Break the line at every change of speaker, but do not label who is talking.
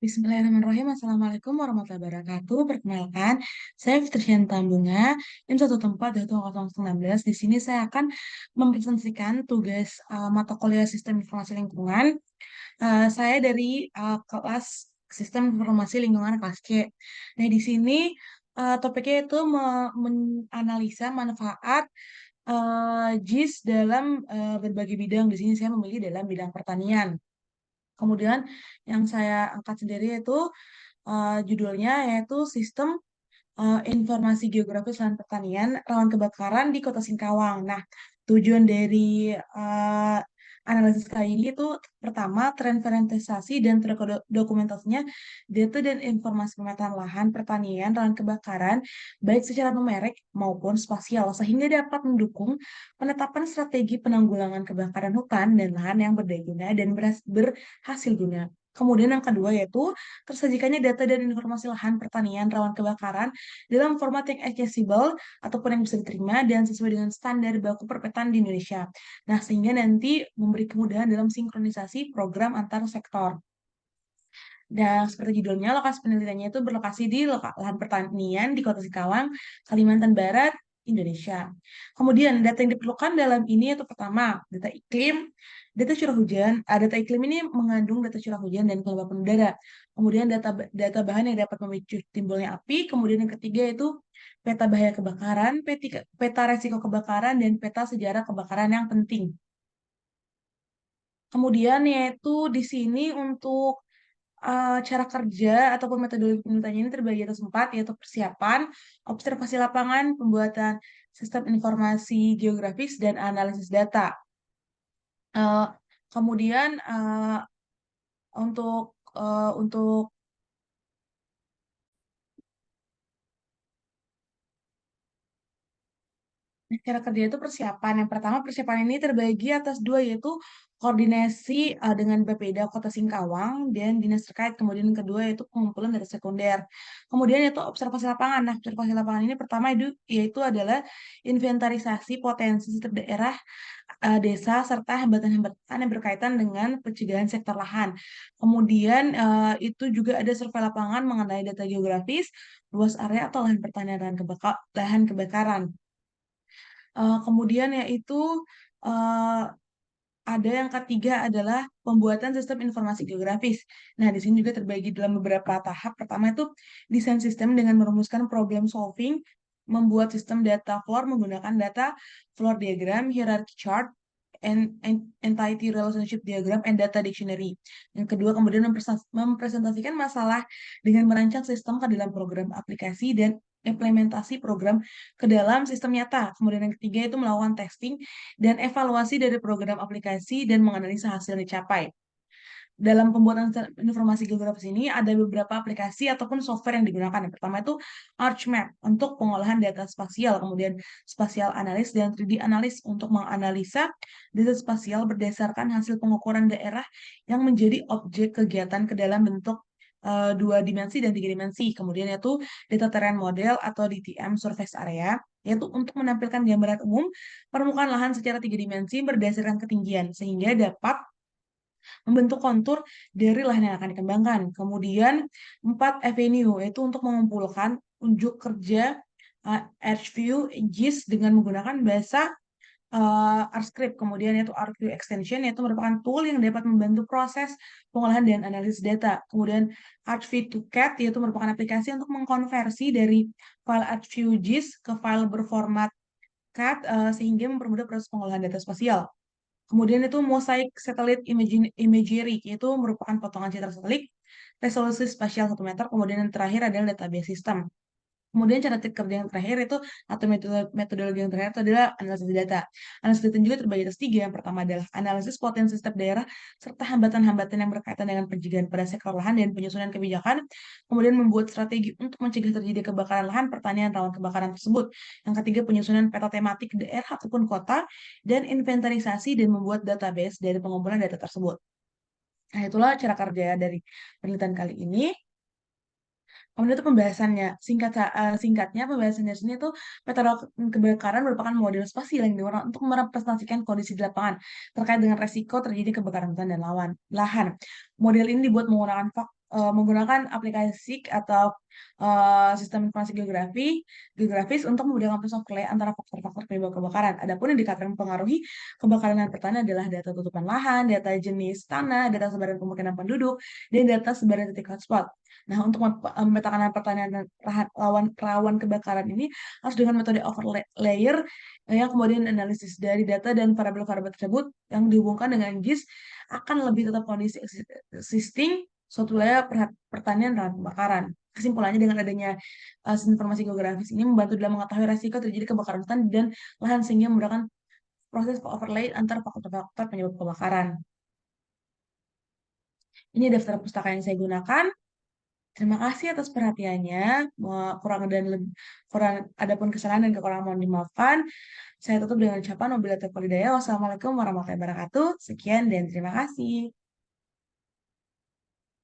Bismillahirrahmanirrahim. Assalamualaikum warahmatullahi wabarakatuh. Perkenalkan, saya Fitrian Tambunga, tim 14 Di sini saya akan mempresentasikan tugas mata kuliah Sistem Informasi Lingkungan. Saya dari kelas Sistem Informasi Lingkungan kelas C. Nah, di sini topiknya itu menganalisa manfaat JIS dalam berbagai bidang. Di sini saya memilih dalam bidang pertanian. Kemudian yang saya angkat sendiri itu judulnya yaitu Sistem Informasi Geografis Lahan Pertanian Rawan Kebakaran di Kota Singkawang. Nah, tujuan dari analisis kali ini itu pertama, transferentisasi dan dokumentasinya data dan informasi pemetaan lahan pertanian rawan kebakaran baik secara numerik maupun spasial sehingga dapat mendukung penetapan strategi penanggulangan kebakaran hutan dan lahan yang berdaya guna dan berhasil guna. Kemudian yang kedua yaitu tersajikannya data dan informasi lahan pertanian rawan kebakaran dalam format yang accessible ataupun yang bisa diterima dan sesuai dengan standar baku perpetaan di Indonesia. Nah, sehingga nanti memberi kemudahan dalam sinkronisasi program antar sektor. Dan seperti judulnya, lokasi penelitiannya itu berlokasi di lahan pertanian di Kota Singkawang, Kalimantan Barat, Indonesia. Kemudian data yang diperlukan dalam ini itu pertama, data iklim, data curah hujan. Data iklim ini mengandung data curah hujan dan kelembapan udara. Kemudian data bahan yang dapat memicu timbulnya api. Kemudian yang ketiga itu peta bahaya kebakaran, peta resiko kebakaran, dan peta sejarah kebakaran yang penting. Kemudian yaitu di sini untuk cara kerja ataupun metode penelitiannya ini terbagi atas empat, yaitu persiapan, observasi lapangan, pembuatan sistem informasi geografis, dan analisis data. Eh, Kemudian untuk cara kerja itu persiapan. Yang pertama, persiapan ini terbagi atas dua, yaitu koordinasi dengan BPD Kota Singkawang dan dinas terkait. Kemudian yang kedua yaitu pengumpulan data sekunder. Kemudian yaitu observasi lapangan. Nah, observasi lapangan ini pertama yaitu adalah inventarisasi potensi setiap daerah, desa, serta hambatan-hambatan yang berkaitan dengan pencegahan sektor lahan. Kemudian itu juga ada survei lapangan mengenai data geografis, luas area atau lahan pertanian lahan kebakaran. Kemudian yaitu uh, ada yang ketiga adalah pembuatan sistem informasi geografis. Nah, di sini juga terbagi dalam beberapa tahap. Pertama itu desain sistem dengan merumuskan problem solving, membuat sistem data floor menggunakan data floor diagram, hierarchy chart, entity relationship diagram, and data dictionary. Yang kedua, kemudian mempresentasikan masalah dengan merancang sistem ke dalam program aplikasi dan implementasi program ke dalam sistem nyata. Kemudian yang ketiga itu melakukan testing dan evaluasi dari program aplikasi dan menganalisa hasil yang dicapai. Dalam pembuatan informasi geografis ini ada beberapa aplikasi ataupun software yang digunakan. Yang pertama itu ArchMap untuk pengolahan data spasial, kemudian Spatial Analyst dan 3D Analyst untuk menganalisa data spasial berdasarkan hasil pengukuran daerah yang menjadi objek kegiatan ke dalam bentuk dua dimensi dan tiga dimensi. Kemudian yaitu Data Terrain Model atau DTM Surface Area, yaitu untuk menampilkan gambaran umum permukaan lahan secara tiga dimensi berdasarkan ketinggian, sehingga dapat membentuk kontur dari lahan yang akan dikembangkan. Kemudian 4 Avenue, yaitu untuk mengumpulkan unjuk kerja ArcView JIS dengan menggunakan bahasa RScript. Kemudian yaitu RQ Extension, yaitu merupakan tool yang dapat membantu proses pengolahan dan analisis data. Kemudian ArchV2Cat, yaitu merupakan aplikasi untuk mengkonversi dari file ArchView JIS ke file berformat CAD sehingga mempermudah proses pengolahan data spasial. Kemudian itu mosaic satellite imagery, yaitu merupakan potongan citra satelit resolusi spasial 1 meter. Kemudian yang terakhir adalah database system. Kemudian cara kerja yang terakhir itu atau metodologi yang terakhir itu adalah analisis data. Analisis data juga terbagi atas tiga. Yang pertama adalah analisis potensi setiap daerah serta hambatan-hambatan yang berkaitan dengan pencegahan pada sektor lahan dan penyusunan kebijakan. Kemudian membuat strategi untuk mencegah terjadi kebakaran lahan pertanian rawan kebakaran tersebut. Yang ketiga penyusunan peta tematik daerah ataupun kota dan inventarisasi dan membuat database dari pengumpulan data tersebut. Nah, itulah cara kerja dari penelitian kali ini. Kemudian itu pembahasannya, singkatnya pembahasannya sini itu metode kebakaran merupakan model spasial yang digunakan untuk merepresentasikan kondisi di lapangan terkait dengan resiko terjadi kebakaran hutan dan lahan. Model ini dibuat menggunakan menggunakan aplikasi atau sistem informasi geografis untuk memudahkan proses overlay antara faktor-faktor penyebab kebakaran. Adapun indikator yang mempengaruhi kebakaran dan pertanian adalah data tutupan lahan, data jenis tanah, data sebaran kemungkinan penduduk, dan data sebaran titik hotspot. Nah, untuk memetakan pertanian dan rawan kebakaran ini harus dengan metode overlayer yang kemudian analisis dari data dan variabel-variabel tersebut yang dihubungkan dengan GIS akan lebih tetap kondisi existing suatu wilayah pertanian rawan kebakaran. Kesimpulannya, dengan adanya sistem informasi geografis ini membantu dalam mengetahui resiko terjadi kebakaran hutan dan lahan sehingga memudahkan proses overlay antar faktor-faktor penyebab kebakaran. Ini daftar pustaka yang saya gunakan. Terima kasih atas perhatiannya. Kurang dan kurang adapun kesalahan dan kekurangan mohon dimaafkan. Saya tutup dengan ucapan wabillahi taufiq wal hidayah. Wassalamualaikum warahmatullahi wabarakatuh. Sekian dan terima kasih.